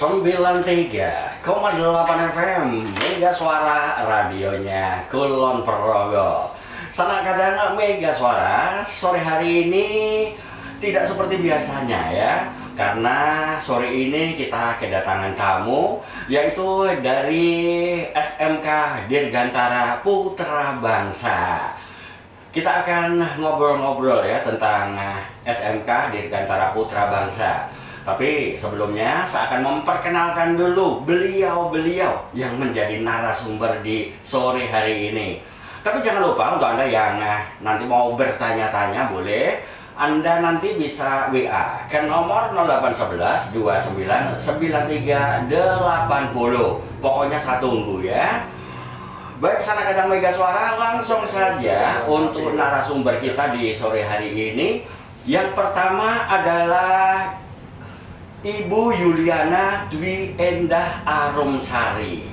93,8 FM Mega Suara radionya Kulon Progo. Sanak kadang Mega Suara sore hari ini tidak seperti biasanya ya, karena sore ini kita kedatangan tamu, yaitu dari SMK Dirgantara Putra Bangsa. Kita akan ngobrol-ngobrol ya tentang SMK Dirgantara Putra Bangsa. Tapi sebelumnya saya akan memperkenalkan dulu beliau-beliau yang menjadi narasumber di sore hari ini. Tapi jangan lupa untuk Anda yang nanti mau bertanya-tanya, boleh Anda nanti bisa WA ke nomor 0811 2993 80. Pokoknya saya tunggu ya. Baik, Sanak kadang Mega Suara, langsung saja untuk narasumber kita di sore hari ini. Yang pertama adalah Ibu Yuliana Dwi Endah Arumsari.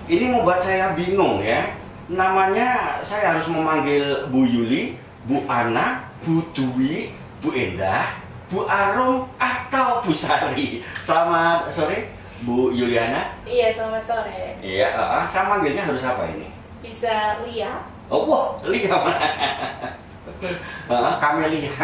Ini membuat saya bingung ya. Namanya saya harus memanggil Bu Yuli, Bu Ana, Bu Dwi, Bu Endah, Bu Arum, atau Bu Sari. Selamat sore, Bu Yuliana. Iya, selamat sore. Iya, saya manggilnya harus apa ini? Bisa Lia. Oh, wah, Lia mana? Kamelia.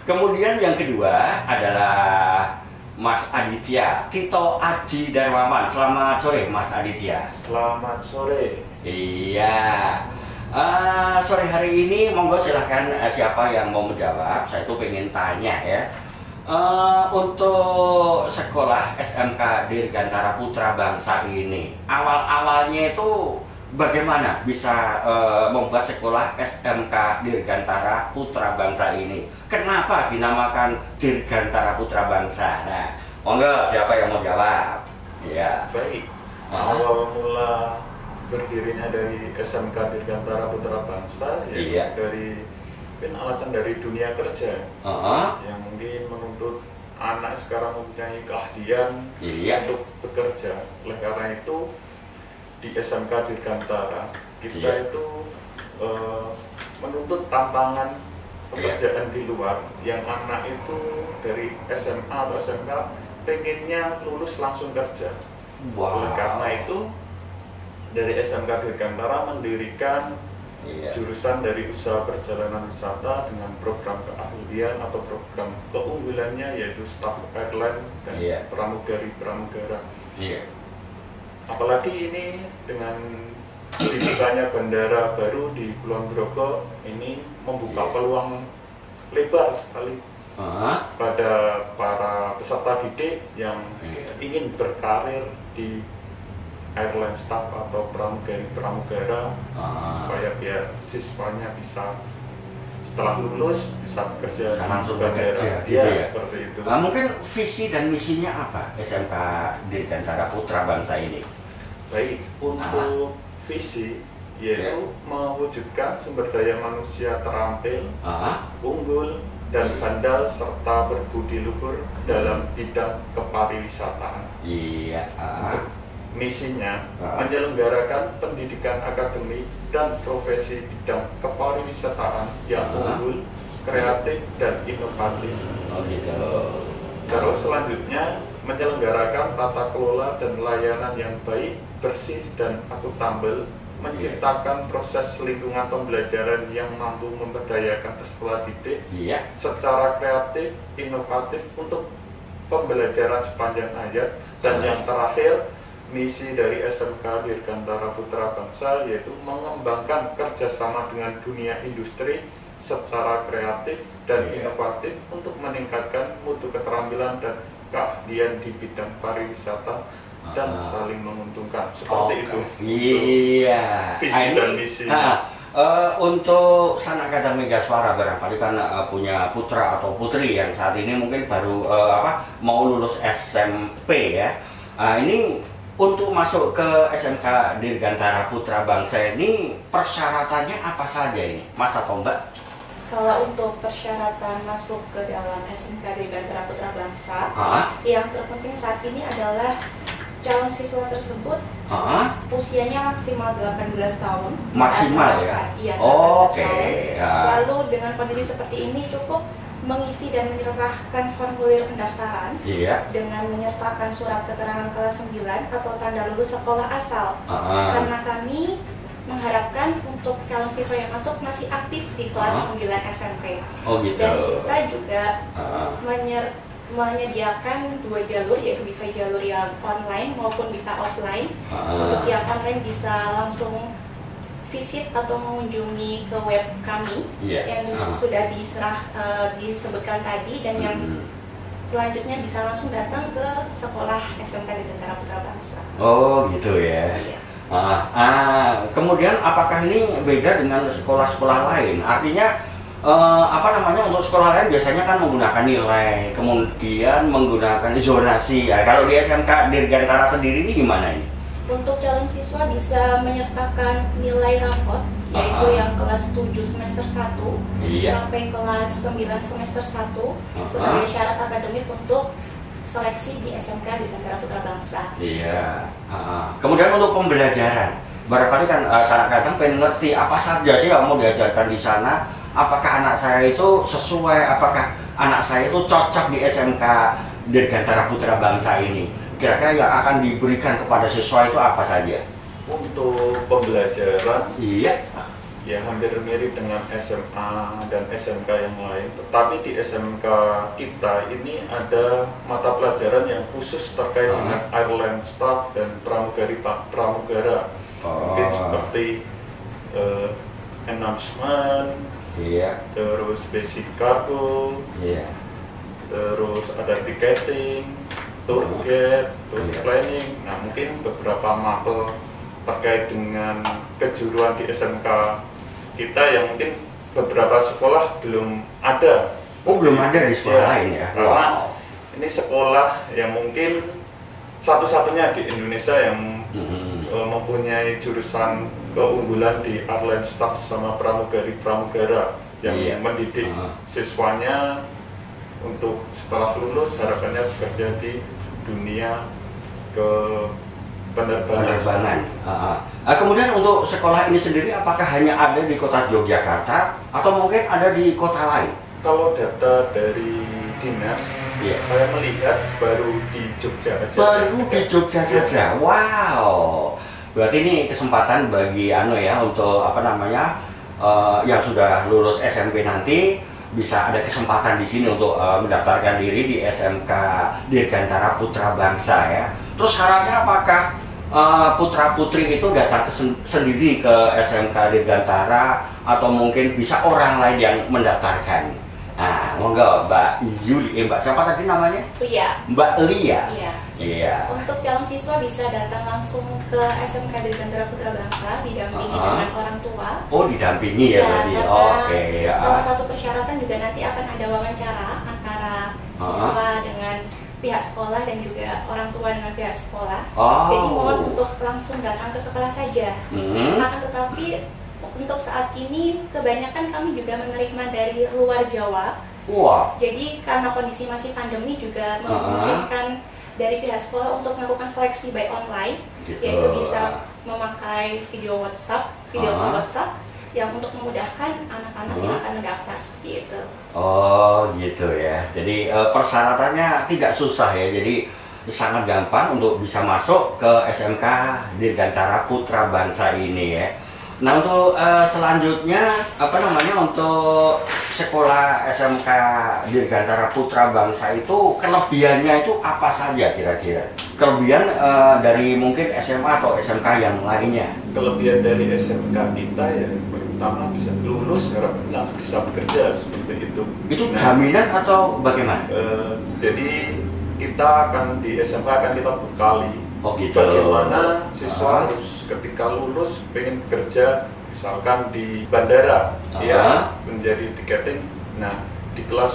Kemudian yang kedua adalah Mas Aditya Tito Aji Darmawan. Selamat sore Mas Aditya. Selamat sore. Iya. Sore hari ini monggo silahkan siapa yang mau menjawab. Saya tuh pengen tanya ya. Untuk sekolah SMK Dirgantara Putra Bangsa ini, awal-awalnya itu bagaimana bisa membuat sekolah SMK Dirgantara Putra Bangsa ini? Kenapa dinamakan Dirgantara Putra Bangsa? Nah, monggo siapa yang mau jawab? Ya. Baik. Awal mula berdirinya dari SMK Dirgantara Putra Bangsa ya, dari alasan dari dunia kerja yang mungkin menuntut anak sekarang mempunyai keahlian untuk bekerja. Oleh karena itu di SMK Dirgantara kita itu menuntut tantangan pekerjaan di luar, yang anak itu dari SMA atau SMK pengennya lulus langsung kerja. Oleh karena itu dari SMK Dirgantara mendirikan jurusan dari usaha perjalanan wisata dengan program keahlian atau program keunggulannya, yaitu staff airline dan pramugari-pramugara. Apalagi ini dengan dibukanya bandara baru di Kulon Progo ini membuka peluang lebar sekali pada para peserta didik yang ingin berkarir di airline staff atau pramugari-pramugara, supaya biar siswanya bisa setelah lulus bisa bekerja langsung bekerja gitu ya? Seperti itu. Mungkin visi dan misinya apa SMK Dirgantara Putra Bangsa ini? Baik, untuk visi yaitu mewujudkan sumber daya manusia terampil, unggul, dan handal serta berbudi luhur dalam bidang kepariwisataan. Misinya menyelenggarakan pendidikan akademik dan profesi bidang kepariwisataan yang unggul, kreatif, dan inovatif. Terus selanjutnya menyelenggarakan tata kelola dan layanan yang baik, bersih, dan akuntabel, menciptakan proses lingkungan pembelajaran yang mampu memberdayakan peserta didik secara kreatif, inovatif untuk pembelajaran sepanjang hayat. Dan yang terakhir, misi dari SMK Dirgantara Putra Bangsa yaitu mengembangkan kerjasama dengan dunia industri secara kreatif dan inovatif untuk meningkatkan mutu keterampilan dan keahlian di bidang pariwisata dan saling menguntungkan. Seperti itu. Visi dan misi. Untuk Sanak kadang Mega Suara barangkali kan punya putra atau putri yang saat ini mungkin baru mau lulus SMP ya. Ini untuk masuk ke SMK Dirgantara Putra Bangsa ini persyaratannya apa saja ini, Mas atau Mbak? Kalau untuk persyaratan masuk ke dalam SMK Dirgantara Putra Bangsa, yang terpenting saat ini adalah calon siswa tersebut usianya maksimal 18 tahun. Maksimal ya? Iya, Oke. Lalu dengan kondisi seperti ini cukup mengisi dan menyerahkan formulir pendaftaran dengan menyertakan surat keterangan kelas 9 atau tanda lulus sekolah asal. Karena kami mengharapkan untuk calon siswa yang masuk masih aktif di kelas 9 SMP. Gitu. Dan kita juga menyediakan 2 jalur, yaitu bisa jalur yang online maupun bisa offline. Untuk yang online bisa langsung visit atau mengunjungi ke web kami yang sudah disebutkan tadi, dan yang selanjutnya bisa langsung datang ke sekolah SMK Dirgantara Putra Bangsa. Oh gitu ya. Kemudian apakah ini beda dengan sekolah-sekolah lain? Artinya untuk sekolah lain biasanya kan menggunakan nilai, kemudian menggunakan zonasi. Kalau di SMK Dirgantara sendiri ini gimana ini? Untuk calon siswa bisa menyertakan nilai rapot, yaitu yang kelas 7 semester 1 sampai kelas 9 semester 1 sebagai syarat akademik untuk seleksi di SMK Dirgantara Putra Bangsa. Kemudian untuk pembelajaran, barangkali kan sanak kadang pengen ngerti apa saja sih yang mau diajarkan di sana. Apakah anak saya itu sesuai, apakah anak saya itu cocok di SMK Dirgantara Putra Bangsa ini? Kira-kira yang akan diberikan kepada siswa itu apa saja? Untuk pembelajaran, ya hampir mirip dengan SMA dan SMK yang lain. Tetapi di SMK kita ini ada mata pelajaran yang khusus terkait dengan airline staff dan pramugara. Mungkin seperti announcement, terus basic cargo, terus ada ticketing, tour guide, tour planning. Nah, mungkin beberapa mapel terkait dengan kejuruan di SMK kita yang mungkin beberapa sekolah belum ada. Belum ada di sekolah lain ya? Karena ini sekolah yang mungkin satu-satunya di Indonesia yang mempunyai jurusan keunggulan di airline staff sama pramugara yang mendidik siswanya untuk setelah lulus harapannya bekerja di dunia penerbangan. Kemudian untuk sekolah ini sendiri apakah hanya ada di kota Yogyakarta atau mungkin ada di kota lain? Kalau data dari dinas, saya melihat baru di Jogja saja. Baru di Jogja saja. Wow. Berarti ini kesempatan bagi untuk yang sudah lulus SMP nanti bisa ada kesempatan di sini untuk mendaftarkan diri di SMK Dirgantara Putra Bangsa ya. Terus syaratnya apakah putra-putri itu datang sendiri ke SMK Dirgantara atau mungkin bisa orang lain yang mendaftarkan? Nah, monggo Mbak Yuli, Mbak siapa tadi namanya? Lia. Mbak Lia. Iya. Untuk calon siswa bisa datang langsung ke SMK Dirgantara Putra Bangsa didampingi dengan orang tua. Didampingi ya berarti. Oke. Salah satu persyaratan juga nanti akan ada wawancara antara siswa dengan pihak sekolah dan juga orang tua dengan pihak sekolah. Jadi mohon untuk langsung datang ke sekolah saja. Akan tetapi untuk saat ini kebanyakan kami juga menerima dari luar Jawa. Jadi karena kondisi masih pandemi juga memungkinkan dari pihak sekolah untuk melakukan seleksi by online, yaitu bisa memakai video WhatsApp, video call WhatsApp yang untuk memudahkan anak-anak yang akan mendaftar seperti itu. Oh gitu ya. Jadi persyaratannya tidak susah ya. Jadi sangat gampang untuk bisa masuk ke SMK Dirgantara Putra Bangsa ini ya. Nah untuk selanjutnya untuk sekolah SMK Dirgantara Putra Bangsa itu kelebihannya itu apa saja kira-kira? Kelebihan dari mungkin SMA atau SMK yang lainnya? Kelebihan dari SMK kita ya pertama bisa lulus harapannya bisa bekerja seperti itu. Itu jaminan atau bagaimana? Jadi kita akan di SMK akan kita bekali. Bagaimana siswa harus ketika lulus pengen kerja misalkan di bandara menjadi tiketing. Nah di kelas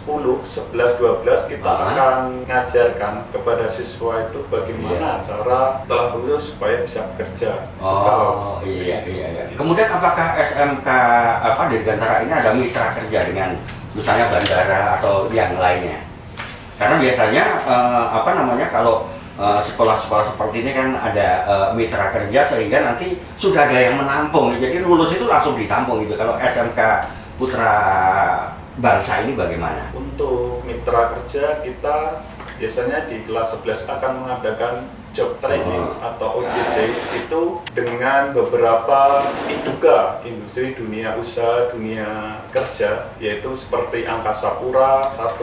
10, 11, 12 kita akan mengajarkan kepada siswa itu bagaimana cara setelah lulus supaya bisa bekerja. Iya. Kemudian apakah SMK Dirgantara ini ada mitra kerja dengan misalnya bandara atau yang lainnya? Karena biasanya kalau sekolah-sekolah seperti ini kan ada mitra kerja sehingga nanti sudah ada yang menampung, jadi lulus itu langsung ditampung gitu. Kalau SMK Putra bangsa ini bagaimana? Untuk mitra kerja kita biasanya di kelas 11 akan mengadakan job training atau OJT itu dengan beberapa IDUKA, industri dunia usaha, dunia kerja, yaitu seperti Angkasa Pura 1,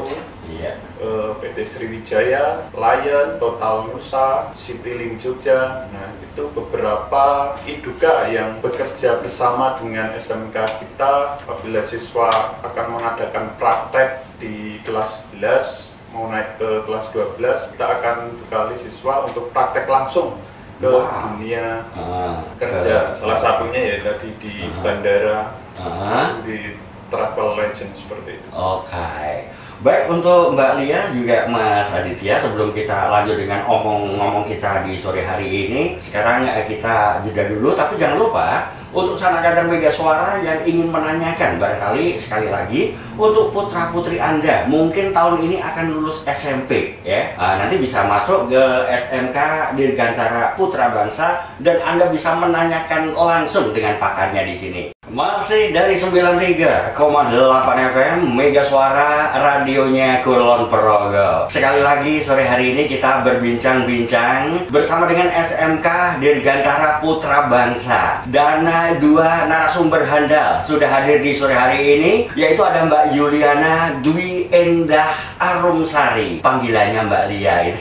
PT Sriwijaya, Lion, Total Nusa, Citylink Jogja. Nah, itu beberapa IDUKA yang bekerja bersama dengan SMK kita. Apabila siswa akan mengadakan praktek di kelas 11 mau naik ke kelas 12, kita akan bekali siswa untuk praktek langsung ke dunia kerja. Salah satunya ya tadi di bandara, di travel legend seperti itu. Oke. Baik, untuk Mbak Lia juga Mas Aditya, sebelum kita lanjut dengan omong-ngomong kita di sore hari ini, sekarang kita jeda dulu, tapi jangan lupa untuk sanak kader Mega Suara yang ingin menanyakan, barangkali sekali lagi untuk putra-putri Anda mungkin tahun ini akan lulus SMP ya. Nanti bisa masuk ke SMK Dirgantara Putra Bangsa dan Anda bisa menanyakan langsung dengan pakarnya di sini. Masih dari 93,8 FM Mega Suara, radionya Kulon Progo. Sekali lagi sore hari ini kita berbincang-bincang bersama dengan SMK Dirgantara Putra Bangsa. Dan dua narasumber handal sudah hadir di sore hari ini, yaitu ada Mbak Yuliana Dwi Endah Arumsari, panggilannya Mbak Lia.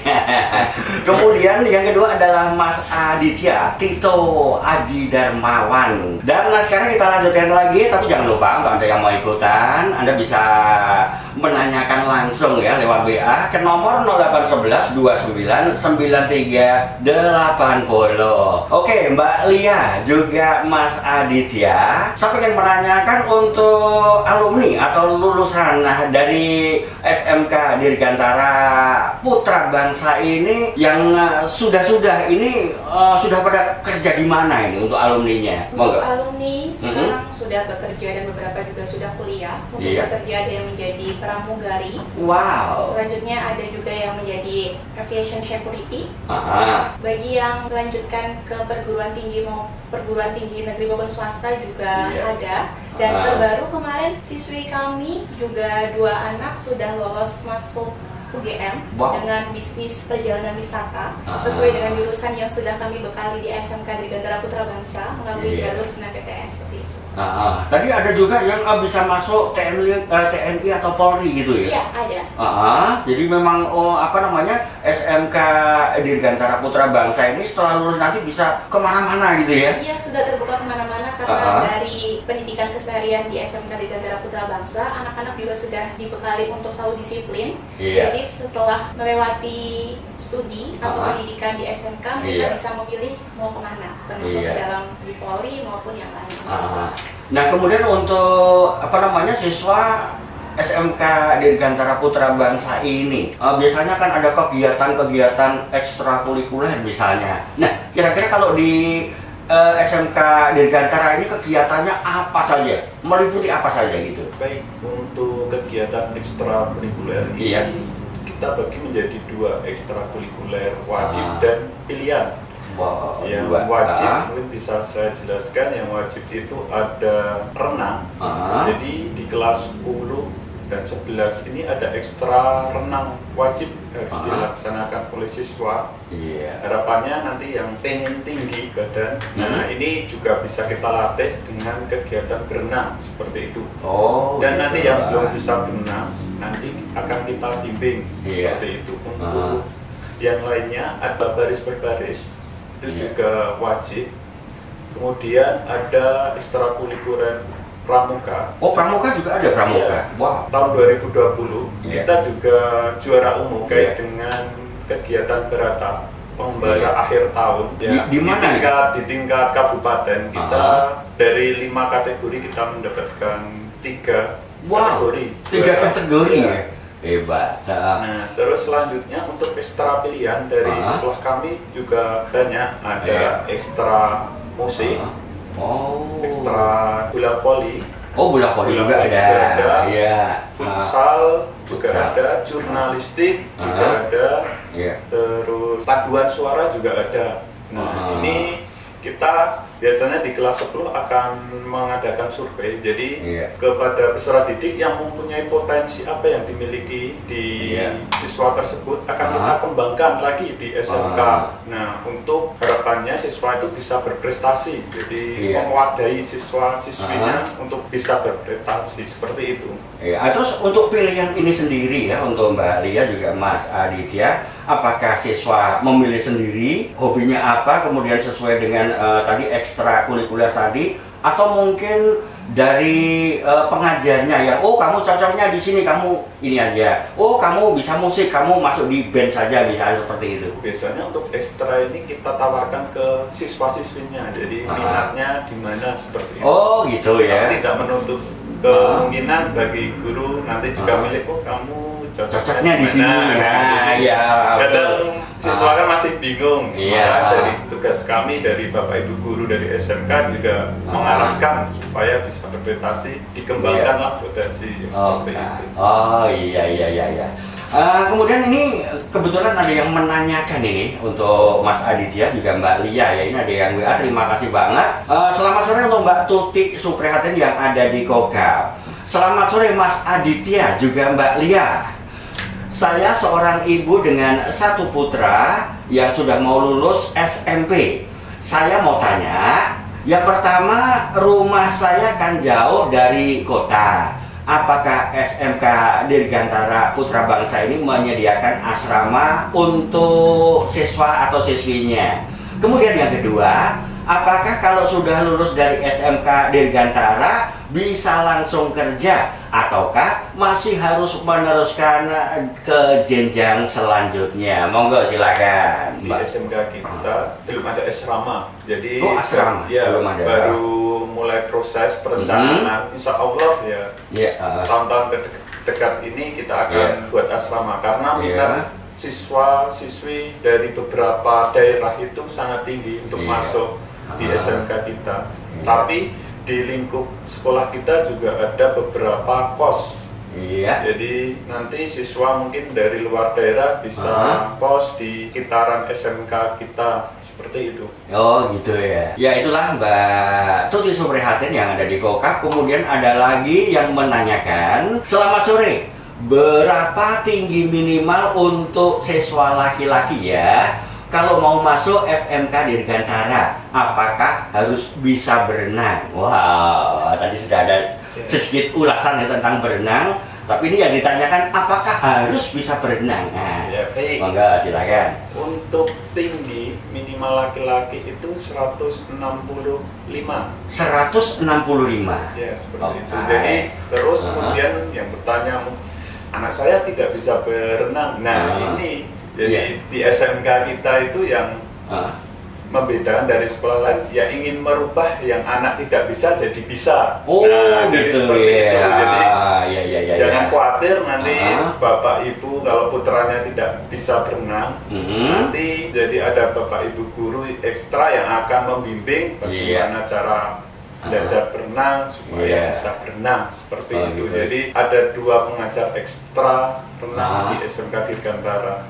Kemudian yang kedua adalah Mas Aditya Tito Aji Darmawan. Dan sekarang kita lanjutkan lagi, tapi jangan lupa kalau Anda yang mau ikutan, Anda bisa menanyakan langsung ya lewat WA ke nomor 0811 29 93 80. Oke, Mbak Lia juga Mas Aditya, saya ingin menanyakan untuk alumni atau lulusan dari SMK Dirgantara Putra Bangsa ini yang sudah ini sudah pada kerja di mana ini untuk alumninya? Untuk alumni sekarang sudah bekerja dan beberapa juga sudah kuliah. Untuk bekerja ada yang menjadi pramugari. Wow. Selanjutnya ada juga yang menjadi aviation security. Bagi yang melanjutkan ke perguruan tinggi negeri maupun swasta juga ada. Dan terbaru kemarin siswi kami juga 2 anak sudah lolos masuk UGM dengan bisnis perjalanan wisata sesuai dengan jurusan yang sudah kami bekali di SMK Dirgantara Putra Bangsa melalui jalur SNMPTN seperti itu. Tadi ada juga yang bisa masuk TNI atau Polri gitu ya? Iya, ada. Jadi memang SMK Dirgantara Putra Bangsa ini setelah lulus nanti bisa kemana-mana gitu ya? Iya, sudah terbuka kemana-mana karena dari pendidikan keseharian di SMK Dirgantara Putra Bangsa, anak-anak juga sudah dibekali untuk selalu disiplin. Jadi setelah melewati studi atau pendidikan di SMK, mereka bisa memilih mau kemana, termasuk ke dalam di Polri maupun yang lain. Nah, kemudian untuk siswa SMK Dirgantara Putra Bangsa ini biasanya kan ada kegiatan-kegiatan ekstrakurikuler misalnya. Nah, kira-kira kalau di SMK Dirgantara ini kegiatannya apa saja? Meliputi apa saja gitu? Baik, untuk kegiatan ekstrakurikuler ini kita bagi menjadi 2, ekstrakurikuler wajib dan pilihan. Yang wajib mungkin bisa saya jelaskan, yang wajib itu ada renang. Jadi di kelas 10 dan 11 ini ada ekstra renang wajib harus dilaksanakan oleh siswa. Harapannya nanti yang pengen tinggi badan, nah ini juga bisa kita latih dengan kegiatan berenang seperti itu. Dan nanti yang belum bisa berenang nanti akan kita bimbing seperti itu. Untuk yang lainnya ada baris berbaris, itu juga wajib. Kemudian ada ekstrakurikuler pramuka. Pramuka juga ada pramuka. Tahun 2020 kita juga juara umum kait dengan kegiatan berata pembara akhir tahun. Di mana? Di tingkat kabupaten kita dari 5 kategori kita mendapatkan 3 kategori. 3 kategori ya. Hebat. Nah, terus selanjutnya untuk ekstra pilihan dari sekolah kami juga banyak. Ada ekstra musik, ekstra bola voli. Bola voli juga ada. Futsal juga ada, jurnalistik juga ada. Terus paduan suara juga ada. Nah, ini kita biasanya di kelas 10 akan mengadakan survei. Jadi kepada peserta didik yang mempunyai potensi apa yang dimiliki di siswa tersebut akan kita kembangkan lagi di SMK. Nah, untuk harapannya siswa itu bisa berprestasi. Jadi mewadai siswa-siswinya untuk bisa berprestasi seperti itu. Terus untuk pilihan ini sendiri ya, untuk Mbak Lia juga Mas Aditya, apakah siswa memilih sendiri hobinya apa, kemudian sesuai dengan tadi ekstrakurikuler tadi, atau mungkin dari pengajarnya ya, oh kamu cocoknya di sini, kamu ini aja, oh kamu bisa musik, kamu masuk di band saja, misalnya seperti itu. Biasanya untuk ekstra ini kita tawarkan ke siswa-siswinya, jadi minatnya di mana seperti itu. Oh gitu ya. Tidak menutup kemungkinan bagi guru nanti juga milik, oh kamu cocoknya di sini. Kadang siswa kan masih bingung. Maka dari tugas kami dari Bapak Ibu guru dari SMK juga mengarahkan supaya bisa berprestasi, dikembangkanlah potensi seperti itu. Oh iya. Kemudian ini kebetulan ada yang menanyakan ini untuk Mas Aditya juga Mbak Lia ya, ini ada yang WA, terima kasih banget. Selamat sore untuk Mbak Tuti Suprihatin yang ada di Kogab. Selamat sore Mas Aditya juga Mbak Lia. Saya seorang ibu dengan satu putra yang sudah mau lulus SMP. Saya mau tanya, yang pertama rumah saya kan jauh dari kota. Apakah SMK Dirgantara Putra Bangsa ini menyediakan asrama untuk siswa atau siswinya? Kemudian yang kedua, apakah kalau sudah lulus dari SMK Dirgantara bisa langsung kerja, ataukah masih harus meneruskan ke jenjang selanjutnya? Monggo silakan. Di SMK kita belum ada asrama, jadi asrama belum ada. Baru mulai proses perencanaan. Insya Allah tahun-tahun dekat ini kita akan buat asrama, karena minat siswa-siswi dari beberapa daerah itu sangat tinggi untuk masuk di SMK kita. Tapi di lingkup sekolah kita juga ada beberapa kos. Jadi nanti siswa mungkin dari luar daerah bisa kos di sekitaran SMK kita, seperti itu. Oh gitu ya. Ya itulah Mbak Tuti Suprihatin yang ada di Kogab. Kemudian ada lagi yang menanyakan, selamat sore, berapa tinggi minimal untuk siswa laki-laki ya kalau mau masuk SMK Dirgantara? Apakah harus bisa berenang? Wow, tadi sudah ada sedikit ulasan ya tentang berenang, tapi ini yang ditanyakan apakah harus bisa berenang? Nah, baik. Monggo silakan. Untuk tinggi minimal laki-laki itu 165. 165. Ya, seperti itu. Jadi terus kemudian yang bertanya, anak saya tidak bisa berenang. Nah, ini jadi di SMK kita itu yang membedakan dari sekolah lain, ya ingin merubah yang anak tidak bisa jadi bisa. Nah, jadi gitu seperti itu. Jadi jangan khawatir nanti Bapak Ibu kalau putranya tidak bisa berenang, nanti jadi ada Bapak Ibu guru ekstra yang akan membimbing bagaimana cara belajar berenang supaya bisa berenang seperti itu. Gitu. Jadi ada 2 pengajar ekstra renang di SMK Dirgantara.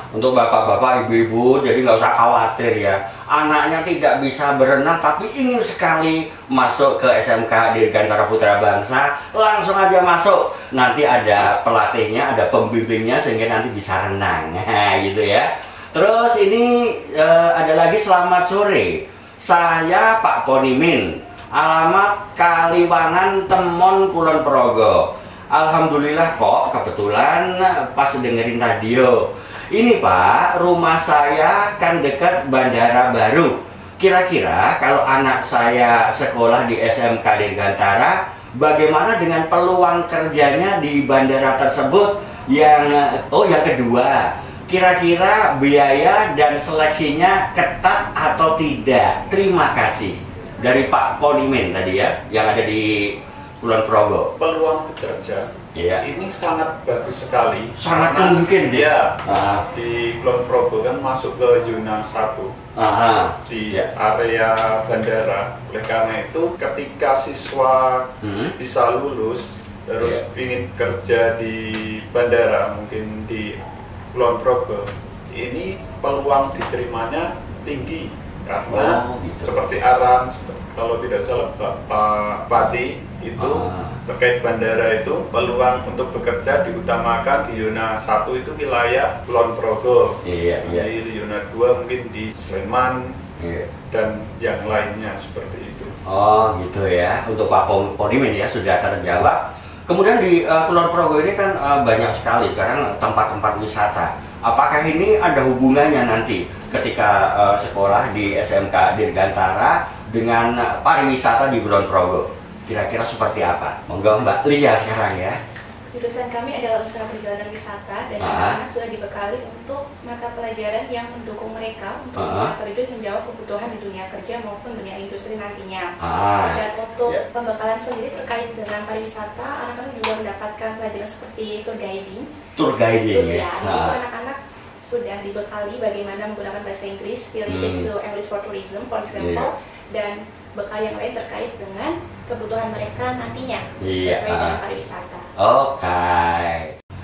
Untuk bapak-bapak, ibu-ibu, jadi nggak usah khawatir ya. Anaknya tidak bisa berenang tapi ingin sekali masuk ke SMK Dirgantara Putra Bangsa, langsung aja masuk. Nanti ada pelatihnya, ada pembimbingnya sehingga nanti bisa renang. Gitu ya. Terus ini ada lagi, selamat sore. Saya Pak Ponimin, alamat Kaliwangan Temon Kulon Progo. Alhamdulillah kok kebetulan pas dengerin radio. Ini Pak, rumah saya kan dekat Bandara Baru. Kira-kira kalau anak saya sekolah di SMK Dirgantara, bagaimana dengan peluang kerjanya di bandara tersebut? Yang kedua, kira-kira biaya dan seleksinya ketat atau tidak? Terima kasih. Dari Pak Ponimin tadi ya, yang ada di Kulon Progo. Peluang bekerja ini sangat bagus sekali. Sangat mungkin dia di Kulon Progo kan masuk ke zona 1 di area bandara. Oleh karena itu ketika siswa bisa lulus terus ingin kerja di bandara, mungkin di Kulon Progo, ini peluang diterimanya tinggi. karena seperti arahan kalau tidak salah Pak Pati itu terkait bandara itu peluang untuk bekerja diutamakan di zona 1 itu wilayah Kulon Progo, di zona 2 mungkin di Sleman dan yang lainnya seperti itu. Oh gitu ya, untuk Pak Podimen ya sudah terjawab. Kemudian di Kulon Progo ini kan banyak sekali sekarang tempat-tempat wisata. Apakah ini ada hubungannya nanti ketika sekolah di SMK Dirgantara dengan pariwisata di Kulon Progo? Kira-kira seperti apa? Monggo Mbak Lia sekarang ya. Jurusan kami adalah usaha perjalanan wisata dan anak-anak sudah dibekali untuk mata pelajaran yang mendukung mereka untuk bisa terjun menjawab kebutuhan di dunia kerja maupun dunia industri nantinya. Dan untuk pembekalan sendiri terkait dengan pariwisata, anak-anak juga mendapatkan pelajaran seperti tour guiding. Tour guiding ya. Di situ anak-anak sudah dibekali bagaimana menggunakan bahasa Inggris related to English for tourism, for example, dan bekal yang lain terkait dengan kebutuhan mereka nantinya sesuai dengan pariwisata. Oke.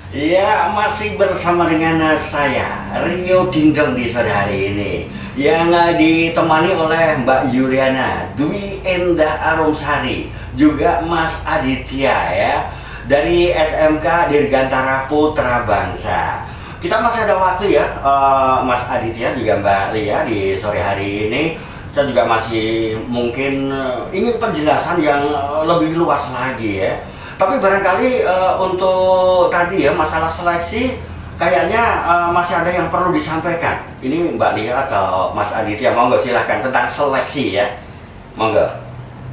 Ya, masih bersama dengan saya Rio Dingdong di sore hari ini yang ditemani oleh Mbak Yuliana Dwi Endah Arumsari, juga Mas Aditya ya dari SMK Dirgantara Putra Bangsa. Kita masih ada waktu ya, Mas Aditya juga Mbak Lia di sore hari ini. Saya juga masih mungkin ingin penjelasan yang lebih luas lagi ya. Tapi barangkali untuk tadi ya masalah seleksi kayaknya masih ada yang perlu disampaikan. Ini Mbak Lia atau Mas Aditya, monggo silahkan tentang seleksi ya. Monggo.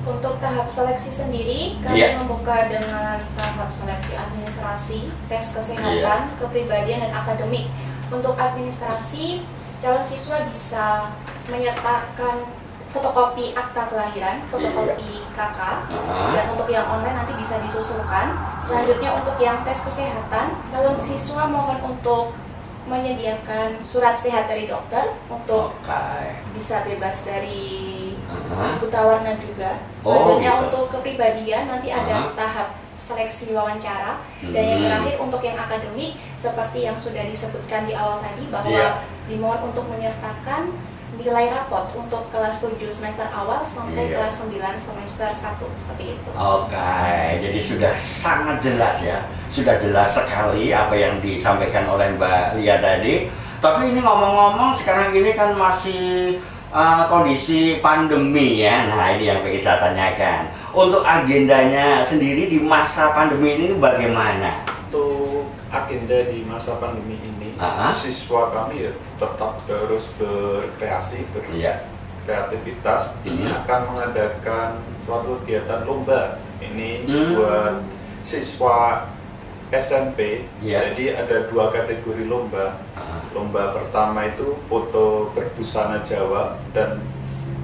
Untuk tahap seleksi sendiri, kami membuka dengan tahap seleksi administrasi, tes kesehatan, kepribadian, dan akademik. Untuk administrasi, calon siswa bisa menyertakan fotokopi akta kelahiran, fotokopi KK, dan untuk yang online nanti bisa disusulkan. Selanjutnya untuk yang tes kesehatan, calon siswa mohon untuk menyediakan surat sehat dari dokter untuk bisa bebas dari buta warna juga. Selanjutnya untuk kepribadian nanti ada tahap seleksi wawancara, dan yang terakhir untuk yang akademik seperti yang sudah disebutkan di awal tadi bahwa dimohon untuk menyertakan nilai rapot untuk kelas 7 semester awal sampai kelas 9 semester 1 seperti itu. Oke, jadi sudah sangat jelas ya, sudah jelas sekali apa yang disampaikan oleh Mbak Lia tadi. Tapi ini ngomong-ngomong sekarang ini kan masih kondisi pandemi ya. Nah ini yang ingin saya tanyakan. Untuk agendanya sendiri di masa pandemi ini bagaimana? Untuk agenda di masa pandemi ini, siswa kami ya tetap terus berkreasi, berkreativitas. Ini akan mengadakan suatu kegiatan lomba. Ini buat siswa SMP. Jadi ada 2 kategori lomba. Lomba pertama itu foto berbusana Jawa, dan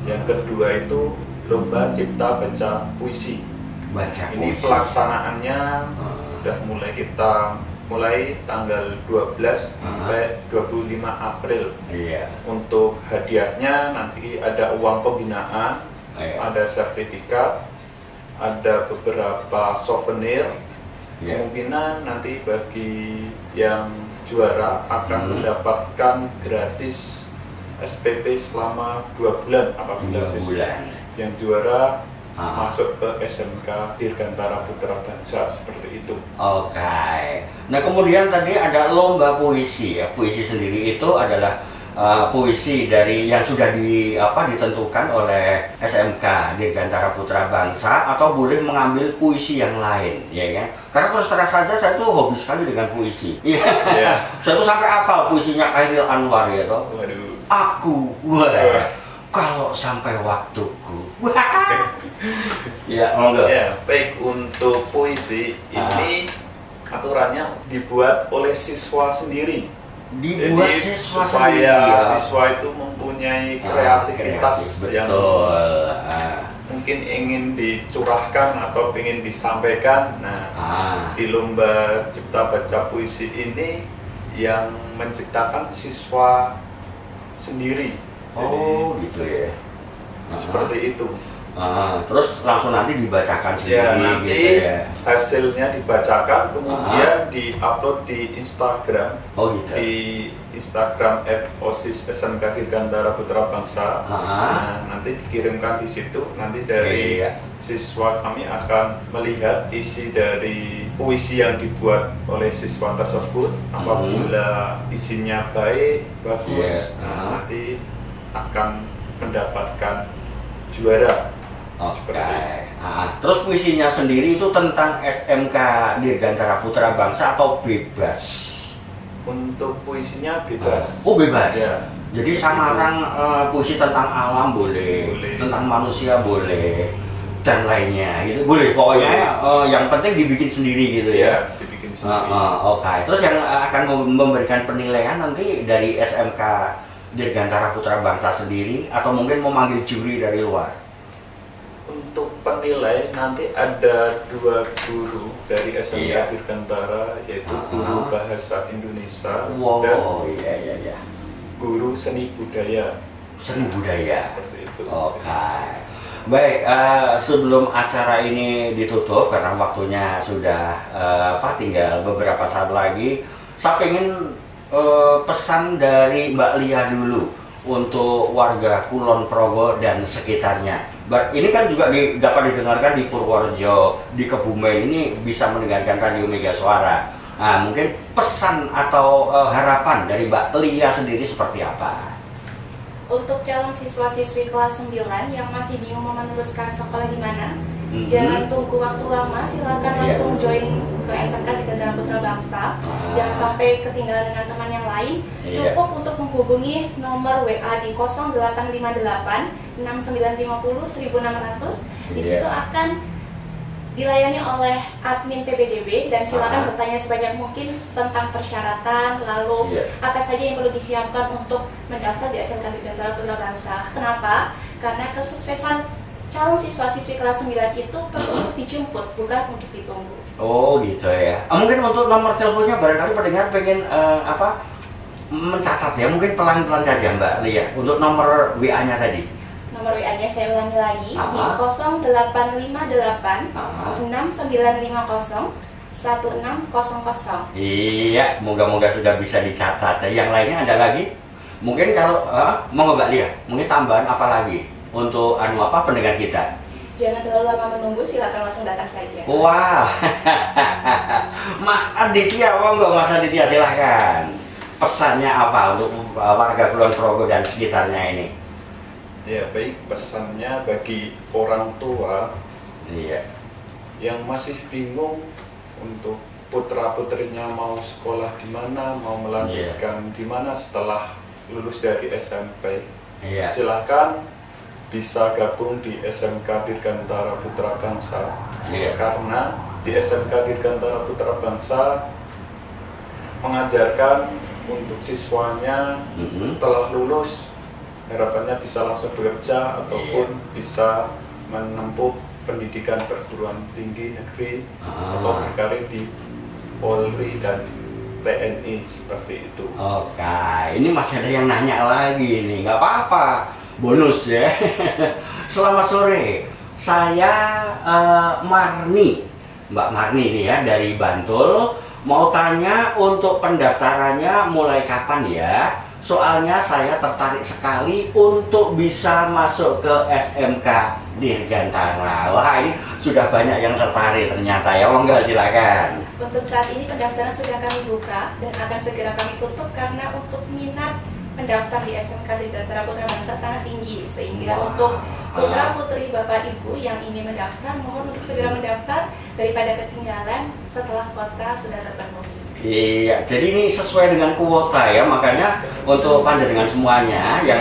yang kedua itu lomba cipta baca puisi. Ini pelaksanaannya sudah mulai tanggal 12 sampai 25 April. Untuk hadiahnya nanti ada uang pembinaan, ada sertifikat, ada beberapa souvenir. Kemungkinan nanti bagi yang juara akan mendapatkan gratis SPP selama 2 bulan apabila yang juara masuk ke SMK Dirgantara Putra Bangsa, seperti itu. Oke. Nah kemudian tadi ada lomba puisi ya. Puisi sendiri itu adalah puisi dari yang sudah ditentukan oleh SMK Dirgantara Putra Bangsa, atau boleh mengambil puisi yang lain, ya kan? Karena terus terang saja saya tuh hobi sekali dengan puisi. Saya tuh sampai hafal puisinya Khairil Anwar ya toh. Aku, kalau sampai waktuku. Baik, untuk puisi ini aturannya dibuat oleh siswa sendiri. Supaya siswa itu mempunyai kreativitas yang mungkin ingin dicurahkan atau ingin disampaikan. Di lomba cipta baca puisi ini yang menciptakan siswa sendiri. Gitu ya. Seperti itu. Terus langsung nanti dibacakan sendiri ya, nanti gitu ya. Hasilnya dibacakan, kemudian diupload di Instagram. Oh gitu. Di Instagram @OSIS SMK Dirgantara Putra Bangsa. Nah, nanti dikirimkan di situ. Nanti dari siswa kami akan melihat isi dari puisi yang dibuat oleh siswa tersebut. Apabila isinya baik, bagus, nanti akan mendapatkan juara. Oke. Terus puisinya sendiri itu tentang SMK Dirgantara Putra Bangsa atau bebas? Untuk puisinya bebas. Oh bebas. Ya. Jadi samaran puisi tentang alam boleh, tentang manusia boleh, dan lainnya gitu boleh. Pokoknya yang penting dibikin sendiri gitu ya. Dibikin sendiri. Oke. Terus yang akan memberikan penilaian nanti dari SMK Dirgantara Putra Bangsa sendiri atau mungkin memanggil juri dari luar? Untuk penilai nanti ada 2 guru dari SMK Dirgantara, yaitu guru bahasa Indonesia dan guru seni budaya. Seni budaya. Seperti itu. Oke. Baik, sebelum acara ini ditutup karena waktunya sudah tinggal beberapa saat lagi, saya pengen pesan dari Mbak Lia dulu untuk warga Kulon Progo dan sekitarnya. Ini kan juga dapat didengarkan di Purworejo, di Kebumen ini bisa mendengarkan Radio Mega Suara. Nah, mungkin pesan atau harapan dari Mbak Lia sendiri seperti apa? Untuk calon siswa-siswi kelas 9 yang masih bingung mau meneruskan sekolah di mana, jangan tunggu waktu lama, silakan langsung join ke SMK Dirgantara Putra Bangsa. Jangan sampai ketinggalan dengan teman yang lain. Cukup untuk menghubungi nomor WA di 0858 6950 1600. Di situ akan dilayani oleh admin PBDB dan silakan bertanya sebanyak mungkin tentang persyaratan, lalu apa saja yang perlu disiapkan untuk mendaftar di SMK Dirgantara Putra Bangsa. Kenapa? Karena kesuksesan calon siswa-siswi kelas 9 itu perlu untuk dijemput, bukan untuk ditunggu. Oh gitu ya. Mungkin untuk nomor teleponnya barangkali pendengar pengen mencatat ya, mungkin pelan-pelan saja Mbak Lia untuk nomor WA-nya tadi. Nomor WA-nya saya ulangi lagi di 0858 6950 1600. Iya, moga-moga sudah bisa dicatat. Yang lainnya ada lagi? Mungkin kalau mau Mbak Lia, mungkin tambahan apa lagi untuk pendengar kita? Jangan terlalu lama menunggu, silakan langsung datang saja. Wah, Mas Aditya, monggo Mas Aditya silahkan. Pesannya apa untuk warga Kulon Progo dan sekitarnya ini? Ya baik, pesannya bagi orang tua yang masih bingung untuk putra-putrinya mau sekolah di mana, mau melanjutkan di mana setelah lulus dari SMP. Silahkan bisa gabung di SMK Dirgantara Putra Bangsa. Karena di SMK Dirgantara Putra Bangsa mengajarkan untuk siswanya setelah lulus harapannya bisa langsung bekerja ataupun bisa menempuh pendidikan perguruan tinggi negeri atau berkarir di Polri dan TNI seperti itu. Oke, ini masih ada yang nanya lagi nih, nggak apa-apa, bonus ya. Selamat sore, saya Marni, Mbak Marni nih ya dari Bantul, mau tanya untuk pendaftarannya mulai kapan ya? Soalnya saya tertarik sekali untuk bisa masuk ke SMK Dirgantara. Wah, ini sudah banyak yang tertarik ternyata ya. Monggo silakan. Untuk saat ini pendaftaran sudah kami buka dan akan segera kami tutup karena untuk minat pendaftar di SMK Dirgantara Putra Bangsa sangat tinggi, sehingga untuk putra putri Bapak Ibu yang ingin mendaftar mohon untuk segera mendaftar daripada ketinggalan setelah kuota sudah terpenuhi. Iya, jadi ini sesuai dengan kuota ya, makanya untuk panjenengan semuanya yang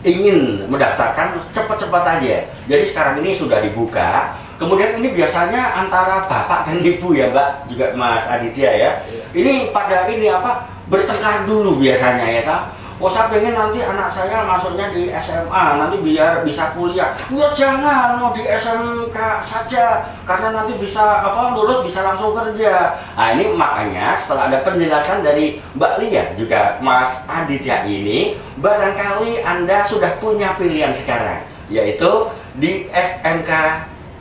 ingin mendaftarkan cepat-cepat aja. Jadi sekarang ini sudah dibuka. Kemudian ini biasanya antara bapak dan ibu ya Mbak, juga Mas Aditya ya. Ini pada ini bertengkar dulu biasanya ya tak? Oh saya pengen nanti anak saya masuknya di SMA, nanti biar bisa kuliah. Ya jangan, mau di SMK saja, karena nanti bisa lulus bisa langsung kerja. Nah ini makanya setelah ada penjelasan dari Mbak Lia juga Mas Aditya ini, barangkali Anda sudah punya pilihan sekarang, yaitu di SMK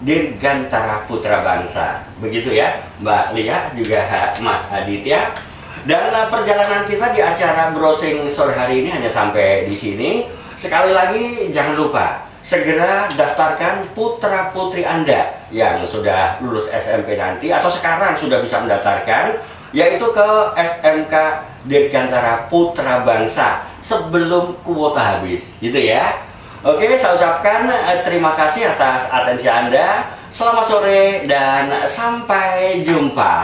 Dirgantara Putra Bangsa. Begitu ya Mbak Lia, juga Mas Aditya. Dan perjalanan kita di acara browsing sore hari ini hanya sampai di sini. Sekali lagi jangan lupa segera daftarkan putra-putri Anda yang sudah lulus SMP nanti atau sekarang sudah bisa mendaftarkan, yaitu ke SMK Dirgantara Putra Bangsa sebelum kuota habis, gitu ya. Oke, saya ucapkan terima kasih atas atensi Anda. Selamat sore dan sampai jumpa.